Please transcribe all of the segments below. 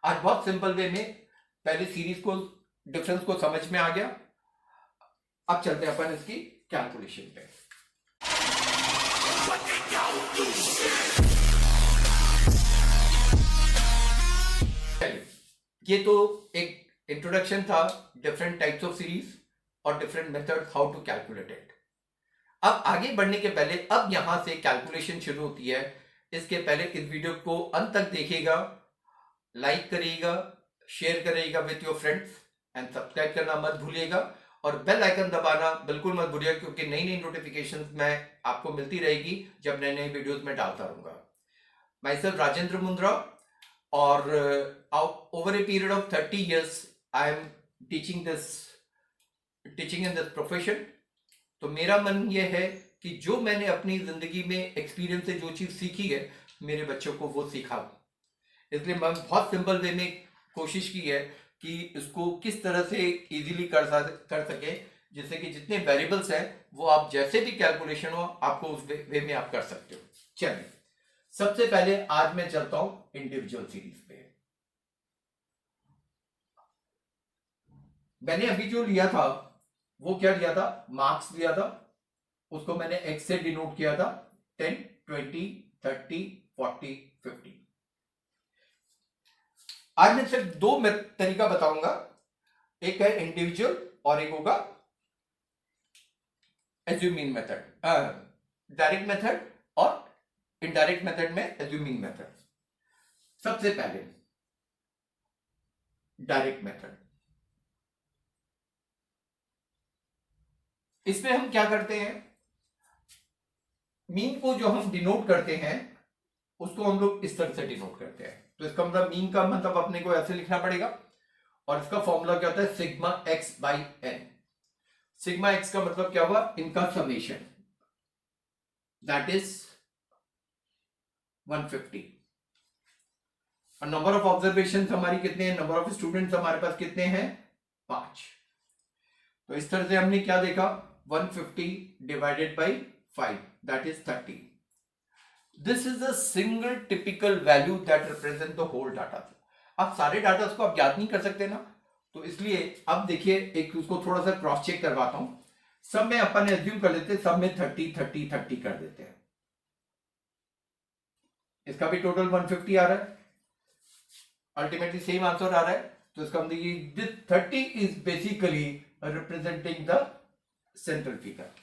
आज बहुत simple way में पहले सीरीज को डिफरेंस को समझ में आ गया। अब चलते हैं अपन इसकी कैलकुलेशन पे। ये तो एक इंट्रोडक्शन था डिफरेंट टाइप्स ऑफ सीरीज और different method how to calculate it. अब आगे बढ़ने के पहले अब यहां से कैलकुलेशन शुरू होती है। इसके पहले इस वीडियो को अंत तक देखिएगा, लाइक करिएगा, शेयर करिएगा with your friends and subscribe करना मत भूलिएगा और बेल आइकन दबाना बिल्कुल मत भूलिएगा, क्योंकि नई नई नोटिफिकेशंस मैं आपको मिलती रहेगी जब नए नए वीडियोस में डालता रहूंगा। माई सेल्फ राजेंद्र मुंद्रा, और over a period of 30 years I am teaching in this profession. तो मेरा मन ये है कि जो मैंने अपनी जिंदगी में एक्सपीरियंस से जो चीज सीखी है मेरे बच्चों को वो सिखाऊं। इसलिए मैं बहुत सिंपल वे में कोशिश की है कि इसको किस तरह से इजीली कर सके, जिससे कि जितने वेरिएबल्स हैं वो आप जैसे भी कैलकुलेशन हो आपको उस वे में आप कर सकते हो। चलिए सबसे पहले आज मैं चलता हूं इंडिविजुअल सीरीज पे। मैंने अभी जो लिया था वो क्या लिया था, मार्क्स लिया था, उसको मैंने एक्स से डिनोट किया था 10, 20, 30, 40, 50। आज मैं सिर्फ दो तरीका बताऊंगा, एक है इंडिविजुअल और एक होगा एज्यूमिंग मेथड, डायरेक्ट मेथड और इनडायरेक्ट मेथड में एज्यूमिंग मेथड। सबसे पहले डायरेक्ट मेथड। इसमें हम क्या करते हैं, मीन को जो हम डिनोट करते हैं उसको हम लोग इस तरह से डिनोट करते हैं। तो इसका मतलब मीन का मतलब अपने को ऐसे लिखना पड़ेगा और इसका फॉर्मूला क्या होता है, sigma x by n. Sigma x का मतलब क्या हुआ, इनका समेशन, दैट इज 150। और नंबर ऑफ ऑब्जर्वेशन हमारी कितने हैं, नंबर ऑफ स्टूडेंट्स हमारे पास कितने हैं, 5। तो इस तरह से हमने क्या देखा, 150 divided by 5 that is 30। This is a single typical value that represent the whole data. आप सारे डाटा को आप याद नहीं कर सकते ना, तो इसलिए अब देखिए एक उसको थोड़ा सा क्रॉस चेक करवाता हूं। सब में अपन एज्यूम कर लेते हैं, सब में 30 30 30 कर देते हैं। इसका भी टोटल 150 आ रहा है, अल्टीमेटली सेम आंसर आ रहा है। तो इसका मतलब this 30 is basically representing the central figure.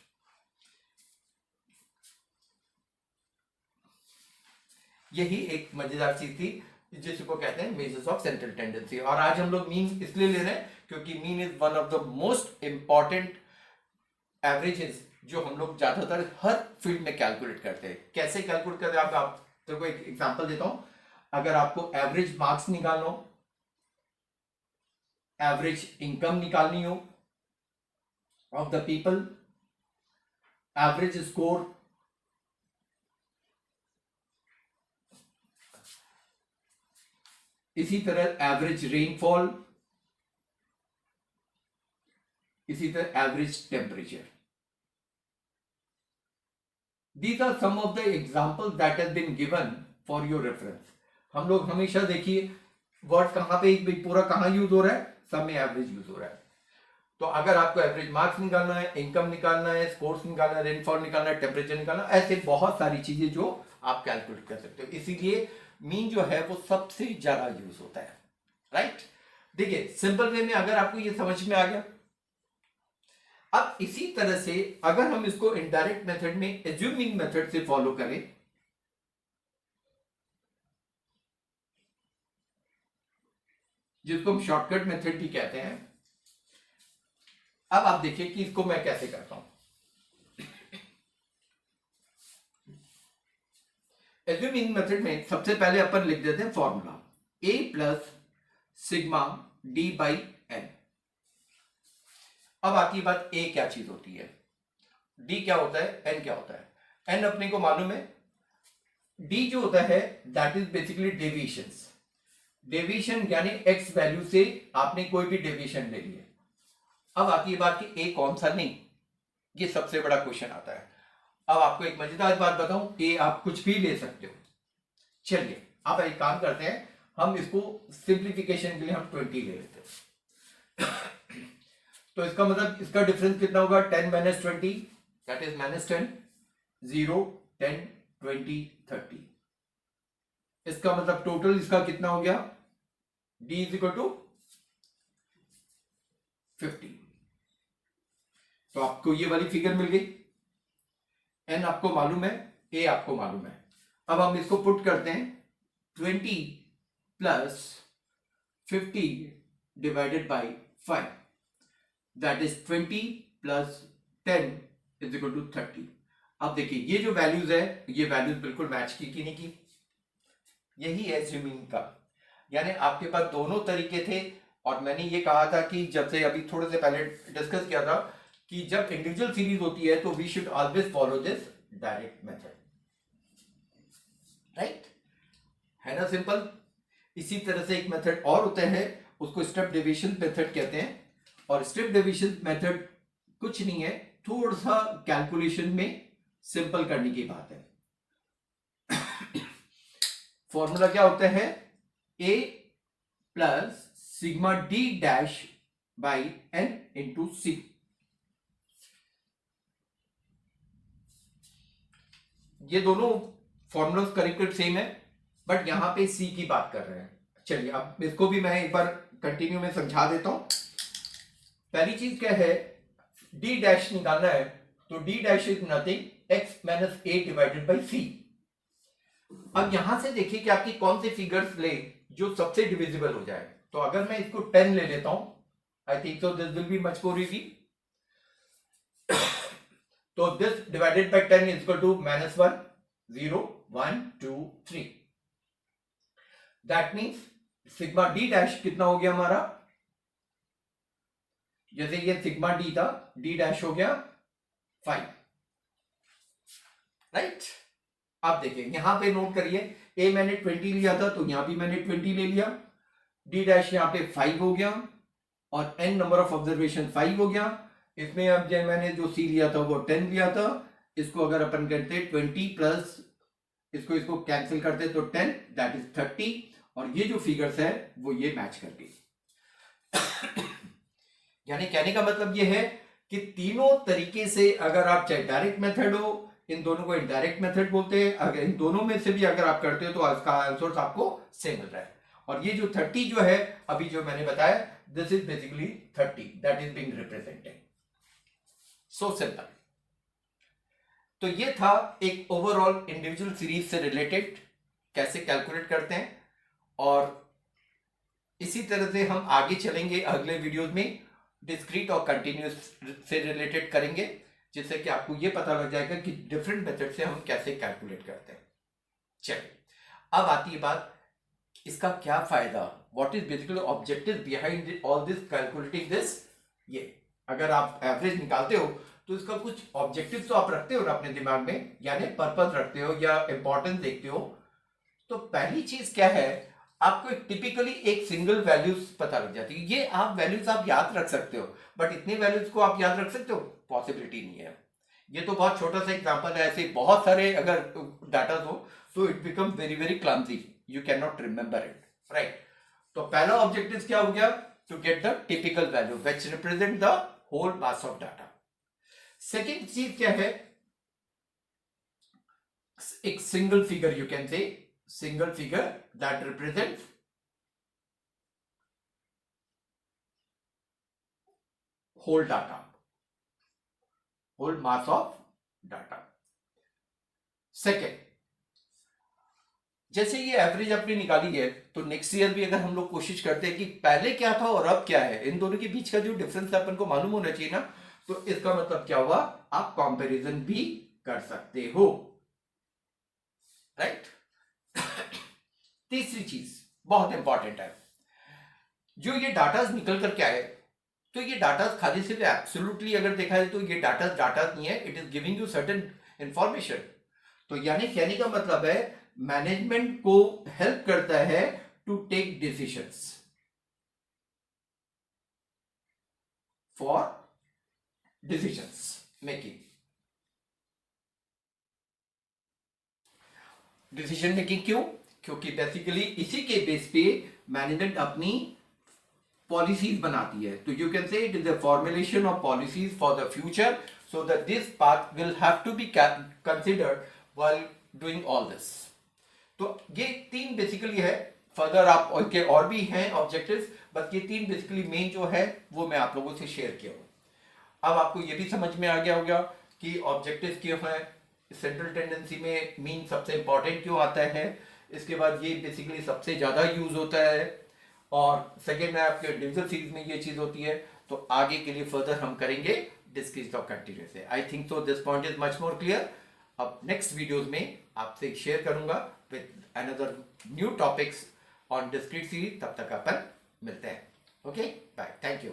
यही एक मजेदार चीज थी जिसको कहते हैं मेजर्स ऑफ सेंट्रल टेंडेंसी। और आज हम लोग मीन इसलिए ले रहे हैं क्योंकि mean is one of the most important averages जो हम लोग ज्यादातर हर फील्ड में कैलकुलेट करते हैं। कैसे कैलकुलेट करते हैं, आप तो एक एग्जांपल देता हूं। अगर आपको एवरेज मार्क्स निकालना हो, एवरेज इनकम निकालनी हो of the people, average score, इसी तरह एवरेज रेनफॉल, इसी तरह average temperature, these are some of the example that has been given for your reference. हम लोग हमेशा देखिए वर्ड कहां पे पूरा कहां यूज हो रहा है, सब में एवरेज यूज हो रहा है। तो अगर आपको एवरेज मार्क्स निकालना है, इनकम निकालना है, स्कोर्स निकालना है, रेनफॉल निकालना है, टेम्परेचर निकालना है, ऐसे बहुत सारी चीजें जो आप कैलकुलेट कर सकते हो। इसीलिए मीन जो है वो सबसे ज्यादा यूज होता है, राइट। देखिए सिंपल वे में अगर आपको ये समझ में आ गया, अब इसी तरह से अगर हम इसको इनडायरेक्ट मेथड में एज्यूमिंग मेथड से फॉलो करें, जिसको हम शॉर्टकट मेथड भी कहते हैं। अब आप देखिए कि इसको मैं कैसे करता हूं। एज्यूमिंग मेथड में सबसे पहले अपन लिख देते हैं formula, a plus sigma d by N. अब आती बात, a क्या चीज होती है, d क्या होता है, n क्या होता है। n अपने को मालूम है, d जो होता है that is basically deviations. Deviation यानी x वैल्यू से आपने कोई भी डेविएशन ले लिया। अब आती है बात कि a कौन सा, नहीं, ये सबसे बड़ा क्वेश्चन आता है। अब आपको एक मजेदार बात बताऊं, a आप कुछ भी ले सकते हो। चलिए अब एक काम करते हैं, हम इसको सिंप्लीफिकेशन के लिए हम 20 ले लेते हैं। तो इसका मतलब इसका डिफरेंस कितना होगा, 10 माइनस 20 दैट इज -10, 0 10 20 30। इसका मतलब टोटल इसका कितना हो गया, d इज इक्वल टू 50। तो आपको ये वाली फिगर मिल गई, n आपको मालूम है, a आपको मालूम है। अब हम इसको पुट करते हैं, 20 plus 50 divided by 5 that is 20 plus 10 is equal to 30। अब देखिए ये जो वैल्यूज है, ये वैल्यूज बिल्कुल मैच की नहीं की, यही है स्विमिंग का। यानी आपके पास दोनों तरीके थे, और मैंने ये कहा था कि जब से अभी थोड़े से पहले डिस्कस किया था कि जब इंडिविजुअल सीरीज होती है तो we should always follow this direct method, right, है ना सिंपल। इसी तरह से एक मेथड और होता है, उसको स्टेप डेविएशन मेथड कहते हैं। और स्टेप डेविएशन मेथड कुछ नहीं है, थोड़ा सा कैलकुलेशन में सिंपल करने की बात है। फॉर्मूला क्या होता है, a plus sigma d dash by n into C. ये दोनों फॉर्मूलाज करेक्ट सेम है, बट यहां पे c की बात कर रहे हैं। चलिए अब इसको भी मैं एक बार कंटिन्यू में समझा देता हूं। पहली चीज क्या है, d डैश निकालना है, तो d dash is nothing x minus a divided by c। अब यहां से देखिए कि आपकी कौन से फिगर्स ले जो सबसे डिविजिबल हो जाए। तो अगर मैं इसको 10 ले लेता हूं, I think so this will be much more easy. तो this divided by 10 is equal to -1 0 1 2 3। That means sigma D dash कितना हो गया हमारा, जैसे ये सिग्मा डी था, डी डैश हो गया 5, राइट। आप देखिए यहां पे नोट करिए, ए मैंने 20 लिया था तो यहां भी मैंने 20 ले लिया, डी डैश यहां पे 5 हो गया, और n नंबर ऑफ ऑब्जर्वेशन 5 हो गया। इसमें अब जो मैंने जो सी लिया था वो 10 लिया था, इसको अगर अपन करते 20 प्लस इसको कैंसिल करते तो 10 दैट इज 30, और ये जो फिगर्स है वो ये मैच कर गई। यानी कहने का मतलब ये है कि तीनों तरीके से, अगर आप चाहे डायरेक्ट मेथड हो, इन दोनों को इनडायरेक्ट मेथड बोलते हैं, अगर इन दोनों में से भी अगर आप करते हो तो इसका आंसर आपको सेम मिल रहा है। और ये जो 30 जो है अभी जो मैंने बताया, this is basically 30 that is being represented, so simple. तो ये था एक ओवरऑल इंडिविजुअल सीरीज से रिलेटेड कैसे कैलकुलेट करते हैं, और इसी तरह से हम आगे चलेंगे अगले वीडियोस में, डिस्क्रीट और कंटिन्यूस से रिलेटेड करेंगे, जिससे कि आपको ये पता लग जाएगा कि डिफरेंट मेथड से हम कैसे कैलकुलेट करते हैं। चलिए अब आती है बात, इसका क्या फायदा, what is basically objective behind all this calculating this. ये अगर आप एवरेज निकालते हो तो इसका कुछ ऑब्जेक्टिव तो आप रखते हो ना अपने दिमाग में, यानी पर्पस रखते हो या इंपॉर्टेंस देखते हो। तो पहली चीज क्या है, आपको टिपिकली एक सिंगल वैल्यूज पता लग जाती है। ये आप वैल्यूज आप याद रख सकते हो, बट इतने वैल्यूज को आप याद रख सकते हो, पॉसिबिलिटी नहीं है। ये तो बहुत छोटा सा एग्जांपल है, ऐसे बहुत सारे अगर डाटा हो तो it become very very clumsy, you can not remember it, right. तो पहला ऑब्जेक्टिव क्या हो गया, to get the typical value which represent the whole mass of data. Second चीज क्या है, एक single figure, you can say single figure that represents whole data, whole mass of data. Second, जैसे ये एवरेज आपने निकाली है, तो नेक्स्ट ईयर भी अगर हम लोग कोशिश करते हैं कि पहले क्या था और अब क्या है, इन दोनों के बीच का जो डिफरेंस अपन को मालूम होना चाहिए ना, तो इसका मतलब क्या हुआ, आप कंपैरिजन भी कर सकते हो, राइट। तीसरी चीज बहुत इंपॉर्टेंट है, जो ये डाटा निकल कर क्या है, तो ये डाटा खाली सिर्फ एब्सोल्युटली अगर देखा जाए तो ये डाटा नहीं है, it is giving you certain information. तो यानी कहने का मतलब है मैनेजमेंट को हेल्प करता है to take decisions for decisions making. Decision making क्यों, क्योंकि बेसिकली इसी के बेस पे मैनेजमेंट अपनी पॉलिसीज बनाती है. तो you can say it is a formulation of policies for the future, so that this part will have to be considered while doing all this. तो ये तीन बेसिकली है. फर्दर आप के और भी हैं ऑब्जेक्टिव्स, बस ये तीन बेसिकली मेन जो है वो मैं आप लोगों से शेयर किया हूँ. अब आपको ये भी समझ में आ गया होगा कि ऑब्जेक्टिव क्यों है, सेंट्रल टेंडेंसी में मीन सबसे इंपॉर्टेंट क्यों आता है, इसके बाद ये बेसिकली सबसे ज़्यादा यूज होता है, और सेकेंड में आपके डिविजन सीरीज में ये चीज़ होती है. तो आगे के लिए फर्दर हम करेंगे डिस्क्रीज ऑफ कंटिन्यूस से. I think so this point is much more clear. अब नेक्स्ट वीडियोज में आपसे शेयर करूंगा with another new topics on discrete series. तब तक अपन मिलते हैं. Okay, bye, thank you.